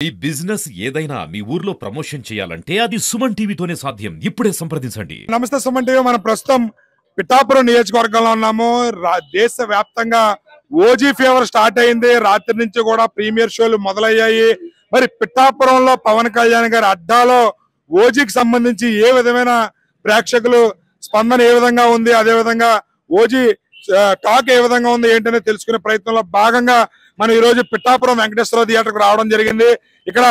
ఈ బిజినెస్ ఏదైనా మీ ఊర్లో ప్రమోషన్ చేయాలంటే అది సుమన్ టీవీతోనే సాధ్యం. ఇప్పుడే సంప్రదించండి. నమస్తే సుమన్ టీవీ. మన ప్రస్తుతం పిఠాపురం నియోజకవర్గంలో ఉన్నాము. దేశ వ్యాప్తంగా ఓజీ ఫీవర్ స్టార్ట్ అయింది. రాత్రి నుంచి కూడా ప్రీమియర్ షోలు మొదలయ్యాయి. మరి పిఠాపురంలో పవన్ కళ్యాణ్ గారి అడ్డాలో ఓజీకి సంబంధించి ఏ విధమైన ప్రేక్షకులు స్పందన ఏ విధంగా ఉంది, అదే విధంగా ఓజీ టాక్ ఏ విధంగా ఉంది ఏంటనే తెలుసుకునే ప్రయత్నంలో భాగంగా మనం ఈ రోజు పిఠాపురం వెంకటేశ్వర థియేటర్కు రావడం జరిగింది. ఇక్కడ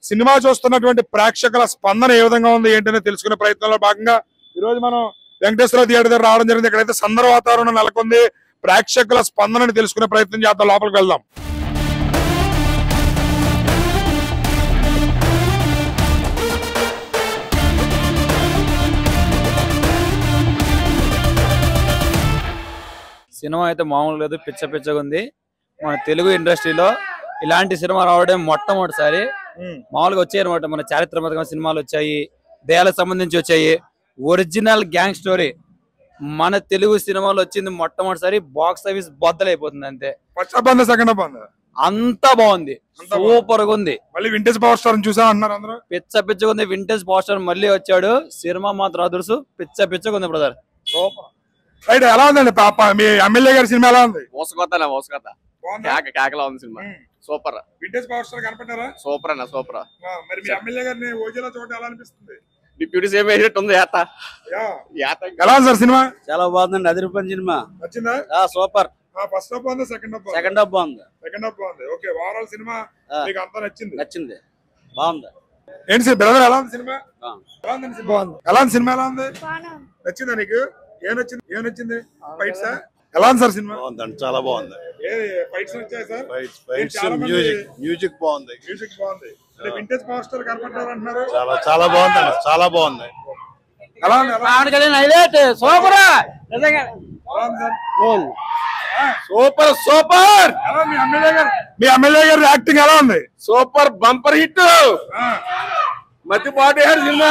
సినిమా చూస్తున్నటువంటి ప్రేక్షకుల స్పందన ఏ విధంగా ఉంది ఏంటనే తెలుసుకునే ప్రయత్నంలో భాగంగా ఈ రోజు మనం వెంకటేశ్వర థియేటర్ దగ్గర రావడం జరిగింది. ఇక్కడైతే సందర వాతావరణం నెలకొంది. ప్రేక్షకుల స్పందనని తెలుసుకునే ప్రయత్నం చేద్దాం. లోపలికి వెళ్దాం. సినిమా అయితే మామూలు లేదు, పిచ్చ పిచ్చగా ఉంది. మన తెలుగు ఇండస్ట్రీలో ఇలాంటి సినిమా రావడం మొట్టమొదటిసారి. మామూలుగా వచ్చాయి అనమాట. మన చారిత్రాత్మక సినిమాలు వచ్చాయి, దేయాలకు సంబంధించి వచ్చాయి. ఒరిజినల్ గ్యాంగ్ స్టోరీ మన తెలుగు సినిమాలో వచ్చింది మొట్టమొదటిసారి. బాక్స్ ఆఫీస్ బద్దలైపోతుంది అంతే. అంతా బాగుంది, సూపర్ గా ఉంది. మళ్ళీ వింటేజ్ పవర్ స్టార్ చూసా అన్నారు అందరూ. పిచ్చ పిచ్చగా ఉంది. వింటేజ్ పవర్ స్టార్ మళ్ళీ వచ్చాడు. సినిమా మాత్రం అదుర్సు పిచ్చ పిచ్చగా ఉంది బ్రదర్. సూపర్. రైట్. ఎలా ఉందండి పాప మీ ఎమ్మెల్యే గారి సినిమా? ఎలా ఉంది? కేకలా ఉంది cinema. Super. Vintage power star కనపడ్డారా? సూపర్ అన్న, సూపర్. మరి మీ ఎమ్మెల్యే గారిని ఓజీలో చూడడం ఎలా అనిపిస్తుంది? డిప్యూటీ సీఎం వేసినట్టు ఉంది. ఎలా ఉంది సార్ సినిమా? చాలా బాగుందండి. అదిరిపోయిన సినిమా. నచ్చిందా? సూపర్. ఫస్ట్ హాఫ్ బాగుంది, సెకండ్ హాఫ్ బాగుంది. సెకండ్ హాఫ్ బాగుంది. ఓకే, ఓవరాల్ సినిమా మీకు అంతా నచ్చింది. బాగుంది. ఏంటి సార్ బ్రదర్, ఎలా ఉంది సినిమా? ఎలా ఉంది సినిమా? ఎలా ఉంది? నచ్చిందా నీకు? ఏం నచ్చింది? ఫైట్స్ ఎలా ఉంది సార్ సినిమా? చాలా బాగుంది. ఫైట్స్ వచ్చాయి సార్? మ్యూజిక్ బాగుంది. మ్యూజిక్ బాగుంది. వింటేజ్ పవర్ స్టార్ కనపడ్డారు అంటున్నారు. చాలా బాగుంది. చాలా బాగుంది. ఎలా ఉంది? Super super super. మీ ఎమ్మెల్యే గారి యాక్టింగ్ ఎలా ఉంది? సూపర్. Bumper hit. మధ్యపాటు సినిమా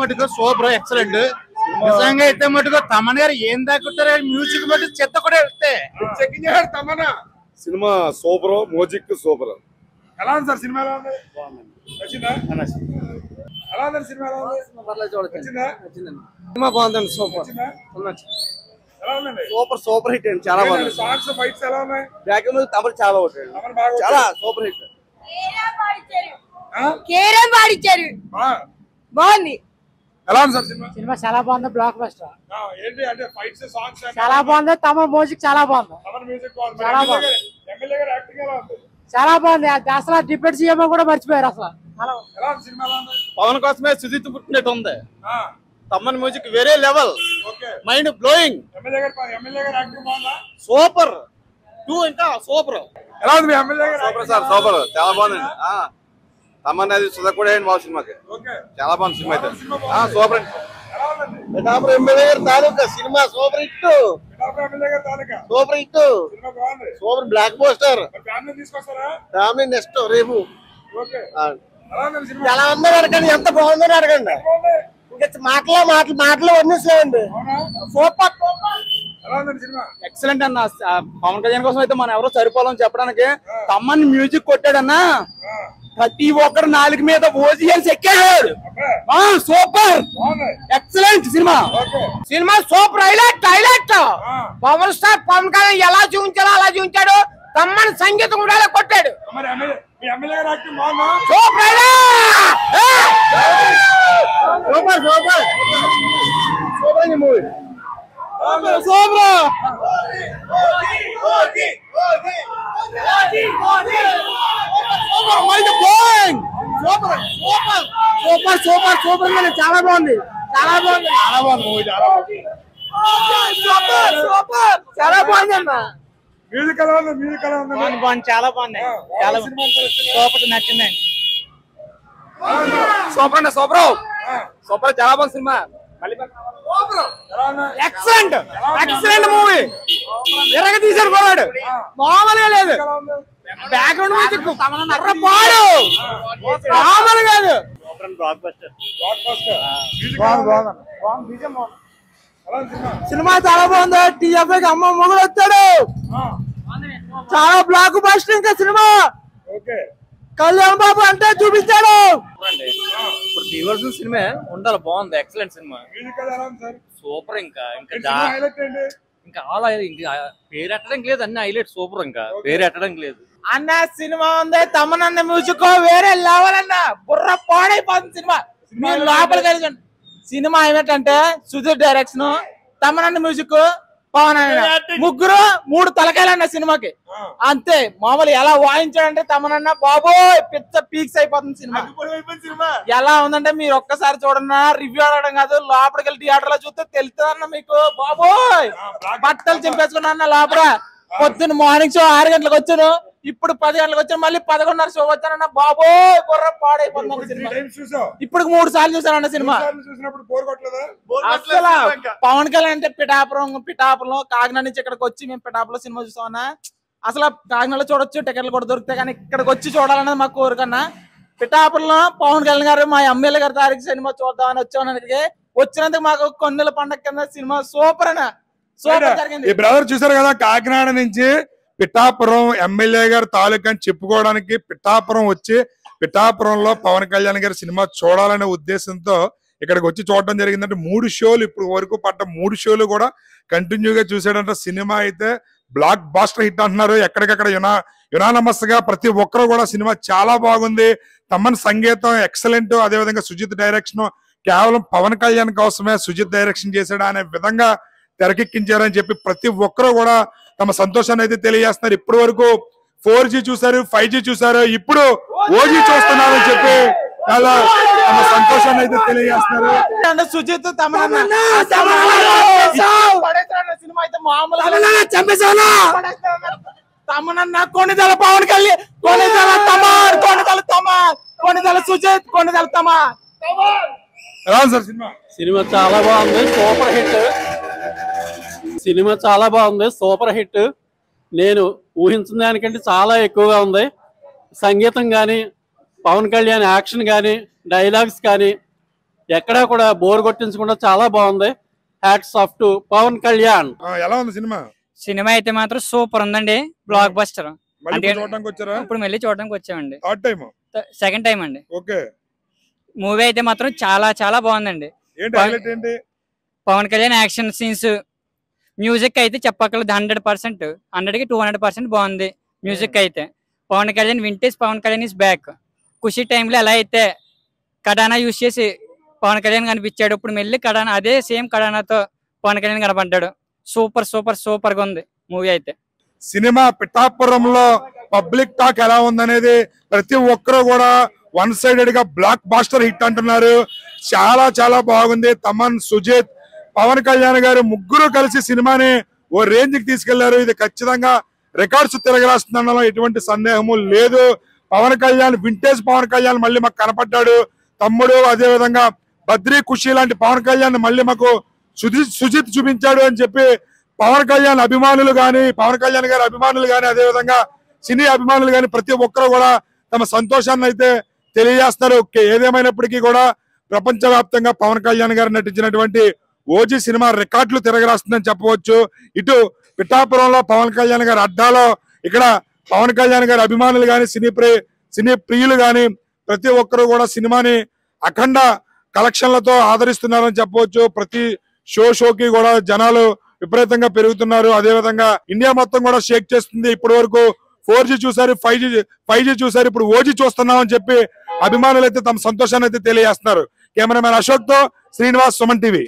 మటుకు సూపర్, ఎక్సలెంట్. నిజంగా అయితే మటుకు తమన్ గారు ఏం దాక్కుంటారు. మ్యూజిక్ మటుకు చెత్త కూడా Tamannaah. Cinema super, music super. ఎలా ఉంది సార్ సినిమా? ఎలా ఉంది? నచ్చిందా? ఎలా ఉంది సినిమా? ఎలా ఉంది? నచ్చిందా? సినిమా బాగుందండి. సూపర్. ఎలా ఉందండి? సూపర్ సూపర్ హిట్ అండి. చాలా బాగుంది. సాంగ్స్ ఫైట్స్ ఎలా ఉన్నాయి? బ్యాక్గ్రౌండ్ తమరు చాలా బాగుంది. చాలా సూపర్ హిట్. బాగుంది. ఎలా ఉంది సార్ సినిమా? సినిమా చాలా బాగుంది. Block buster. ఏంటి అంటే ఫైట్స్ సాంగ్స్ చాలా బాగుంది. తమ మ్యూజిక్ చాలా బాగుంది. మ్యూజిక్ బాగుంది. చాలా బాగుంది. ఎమ్మెల్యే గారి యాక్టింగ్ ఎలా ఉంది? చాలా బాగుంది. అసలు డిప్యూటీ సీఎం కూడా మర్చిపోయారు అసలు. ఎలా ఉంది సినిమా? ఎలా ఉంది? పవన్ కోసమే సుజిత్ పుట్టినట్టు ఉంది. తమ్మన్ మ్యూజిక్ వేరే లెవెల్. Mind blowing. ఎమ్మెల్యే గారి యాక్టింగ్ బాగుందా? సూపర్. ఇంకా సూపర్. ఎలా ఉంది మీ ఎమ్మెల్యే గారు? Super sir, super. చాలా బాగుంది. తమ్మన్ అది సుధా కూడా ఏంటి బాగు సినిమాకి. చాలా బాగుంది సినిమా అయితే. సూపర్. పిఠాపురం ఎమ్మెల్యే గారి తాలూకా సినిమా సూపర్ హిట్. ఎమ్మెల్యే గారి తాలూకా సూపర్ హిట్. సినిమా బాగుంది. Super black poster. ఫ్యామిలీ తీసుకొస్తారా? ఫ్యామిలీ నెక్స్ట్ రేపు. ఓకే. ఎలా ఉంది సినిమా? ఎలా ఉందో అడగండి, ఎంత బాగుందో అడగండి. ఇంకా మాటలు వర్ణిస్తామండి. సూపర్. ఎలా ఉంది సినిమా? ఎక్సలెంట్ అన్న. పవన్ కళ్యాణ్ కోసం అయితే మనం ఎవరో సరిపోవాలని చెప్పడానికి తమ్మని మ్యూజిక్ కొట్టాడన్నా. ప్రతి ఒక్కరు నాలుగు మీద ఓజియన్స్ ఎక్కాడు. సూపర్ ఎక్సలెంట్ సినిమా. సినిమా super. Highlight power star Pawan Kalyan ఎలా చూపించాలో అలా చూపించాడు. తమ్మని సంగీతం కూడా కొట్టాడు. మీ ఎమ్మెల్యే గారి యాక్టింగ్ బాగుందా? Super super super super movie. Super చాలా బాగుంది. చాలా బాగుంది. చాలా బాగుంది అన్న. మ్యూజిక్ ఎలా ఉంది? మ్యూజిక్ ఎలా ఉంది? చాలా బాగుంది. చాలా సూపర్ నచ్చిందండి. సూపర్ అన్న. సూపర్ చాలా బాగుంది సినిమా. Excellent movie. ఎరగ తీసాడు పోవాడు. మామూలుగా లేదు. బ్యాక్గ్రౌండ్ మ్యూజిక్ పాడు మామూలు కాదు. ఎలా ఉంది సినిమా? సినిమా చాలా బాగుంది. టీఎఫ్ఐకి అమ్మ మొగుడు వచ్చాడు. చాలా బ్లాక్ బస్టర్ ఇంకా సినిమా. కళ్యాణ్ బాబు అంటే చూపించాడు. ఇప్పుడు తీయవలసిన సినిమా ఉండాలి, బాగుంది, ఎక్సలెంట్ సినిమా, సూపర్. ఇంకా పేరు ఎట్టడం లేదు, అన్ని హైలైట్ సూపర్, ఇంకా పేరు ఎట్టడం లేదు అన్న. సినిమా ఉంది, తమనన్న మ్యూజిక్ వేరే లెవెల్ అన్న. బుర్ర పాడైపోతుంది సినిమా. మీరు లోపలికి వెళ్ళి సినిమా ఏమిటంటే సుధీర్ డైరెక్షన్, తమనన్న మ్యూజిక్, పవన్ అన్న, ముగ్గురు 3 తలకాయలన్న సినిమాకి. అంతే. మామూలు ఎలా వాయించాడంటే తమనన్న బాబోయ్ పిచ్చ పీక్స్ అయిపోతుంది సినిమా. ఎలా ఉందంటే మీరు ఒక్కసారి చూడన్నా, రివ్యూ అడగడం కాదు, లోపలికి వెళ్ళి థియేటర్ లో చూస్తే తెలుస్తుందన్న మీకు. బాబోయ్ బట్టలు చింపేసుకున్నా లోపల. పొద్దున్న మార్నింగ్ షో 6 గంటలకు వచ్చాను, ఇప్పుడు 10 గంటలకు వచ్చాను, మళ్ళీ 11:30 షో వచ్చానన్న. బాబోయ్ బుర్ర పాడైపోతుంది సినిమా. ఇప్పుడు 3 సార్లు చూసానన్న సినిమా. అసలు పవన్ కళ్యాణ్ అంటే పిఠాపురం కాకినాడ నుంచి ఇక్కడికి వచ్చి మేము పిఠాపురం సినిమా చూసామన్నా. అసలు కాకినాడలో చూడొచ్చు, టికెట్లు కూడా దొరుకుతాయి, కానీ ఇక్కడికి వచ్చి చూడాలన్నది మా కోరికన్నా. పిఠాపురంలో పవన్ కళ్యాణ్ గారు మా ఎమ్మెల్యే గారి తారీఖు సినిమా చూద్దామని వచ్చామని వచ్చినందుకు మాకు కొన్నేళ్ళ పండగ కింద సినిమా సూపర్ అన్న. సూపర్ జరిగింది. ఈ బ్రదర్ చూసారు కదా, కాకినాడ నుంచి పిఠాపురం ఎమ్మెల్యే గారి తాలూకా అని చెప్పుకోవడానికి పిఠాపురం వచ్చి పిఠాపురంలో పవన్ కళ్యాణ్ గారి సినిమా చూడాలనే ఉద్దేశంతో ఇక్కడికి వచ్చి చూడటం జరిగిందంటే 3 షోలు ఇప్పుడు వరకు పడ్డ 3 షోలు కూడా కంటిన్యూగా చూసాడంట. సినిమా అయితే బ్లాక్ బాస్టర్ హిట్ అంటున్నారు. ఎక్కడికక్కడ యునానమస్ గా ప్రతి ఒక్కరు కూడా సినిమా చాలా బాగుంది. తమన్ సంగీతం ఎక్సలెంట్, అదేవిధంగా సుజిత్ డైరెక్షన్ కేవలం పవన్ కళ్యాణ్ కోసమే సుజిత్ డైరెక్షన్ చేశాడు అనే విధంగా తెరకెక్కించారని చెప్పి ప్రతి ఒక్కరు కూడా తమ సంతోషాన్ని అయితే తెలియజేస్తున్నారు. ఇప్పటి వరకు 4G చూసారు, 5G చూసారు, ఇప్పుడు OG చూస్తున్నారని చెప్పి చాలా తమ సంతోషాన్ని అయితే తెలియజేస్తున్నారు. సుజిత్ సినిమా అయితే మామూలు తమనన్న, కొన్నిదల పవన్ కళ్యాణ్, కొన్నిదల తమార్, కొన్నిదల సుజిత్, కొన్నిదల తమార్. సినిమా చాలా బాగుంది, సూపర్ హిట్. సినిమా చాలా బాగుంది, సూపర్ హిట్. నేను ఊహించిన దానికంటే చాలా ఎక్కువగా ఉంది. సంగీతం కానీ, పవన్ కళ్యాణ్ యాక్షన్ కానీ, డైలాగ్స్ కానీ ఎక్కడా కూడా బోర్ కొట్టించకుండా చాలా బాగుంది. Hats off to Pawan Kalyan. ఎలా ఉంది సినిమా? సినిమా అయితే మాత్రం సూపర్ ఉందండి, బ్లాక్ బస్టర్. ఇప్పుడు మళ్ళీ చూడడానికి వచ్చామండి, సెకండ్ టైం అండి. ఓకే. మూవీ అయితే మాత్రం చాలా చాలా బాగుందండి. Pawan Kalyan action scenes, music అయితే చెప్పక్కర్లేదు, 100%, 100కి 200% బాగుంది మ్యూజిక్ అయితే. Pawan Kalyan vintage Pawan Kalyan is back. Kushi టైంలో ఎలా అయితే కడానా యూజ్ చేసి పవన్ కళ్యాణ్ కనిపించాడు, ఇప్పుడు మళ్ళీ కడానా అదే సేమ్ కడానాతో పవన్ కళ్యాణ్ కనపడ్డాడు. సూపర్ సూపర్ సూపర్ గా ఉంది మూవీ అయితే. సినిమా పిఠాపురంలో పబ్లిక్ టాక్ ఎలా ఉందనేది ప్రతి ఒక్కరు కూడా వన్ సైడెడ్ గా బ్లాక్ బాస్టర్ హిట్ అంటున్నారు. చాలా చాలా బాగుంది. తమన్, సుజిత్, పవన్ కళ్యాణ్ గారు ముగ్గురు కలిసి సినిమాని ఓ రేంజ్ కి తీసుకెళ్లారు. ఇది ఖచ్చితంగా రికార్డ్స్ తిరగరాస్తుందనలో ఎటువంటి సందేహము లేదు. పవన్ కళ్యాణ్ వింటేజ్ పవన్ కళ్యాణ్ మళ్ళీ మాకు కనపడ్డాడు. తమ్ముడు, అదే విధంగా బద్రీ, ఖుషి లాంటి పవన్ కళ్యాణ్ మళ్ళీ మాకు సుజిత్ చూపించాడు అని చెప్పి పవన్ కళ్యాణ్ అభిమానులు గాని, పవన్ కళ్యాణ్ గారి అభిమానులు గాని, అదే విధంగా సినీ అభిమానులు గాని ప్రతి ఒక్కరు కూడా తమ సంతోషాన్ని అయితే తెలియజేస్తారు. ఏదేమైనప్పటికీ కూడా ప్రపంచవ్యాప్తంగా పవన్ కళ్యాణ్ గారు నటించినటువంటి ఓజీ సినిమా రికార్డులు తిరగరాస్తుందని చెప్పవచ్చు. ఇటు పిఠాపురంలో పవన్ కళ్యాణ్ గారి అడ్డాలో ఇక్కడ పవన్ కళ్యాణ్ గారి అభిమానులు గాని, సినీ ప్రియులు గాని ప్రతి ఒక్కరు కూడా సినిమాని అఖండ కలెక్షన్లతో ఆదరిస్తున్నారని చెప్పవచ్చు. ప్రతి షోకి కూడా జనాలు విపరీతంగా పెరుగుతున్నారు. అదేవిధంగా ఇండియా మొత్తం కూడా షేక్ చేస్తుంది. ఇప్పటి వరకు 4G చూసారు, 5G చూసారు, ఇప్పుడు ఓజీ చూస్తున్నామని చెప్పి అభిమానులు అయితే తమ సంతోషాన్ని అయితే తెలియజేస్తున్నారు. కెమెరామెన్ అశోక్ తో శ్రీనివాస్, సుమన్ టీవీ.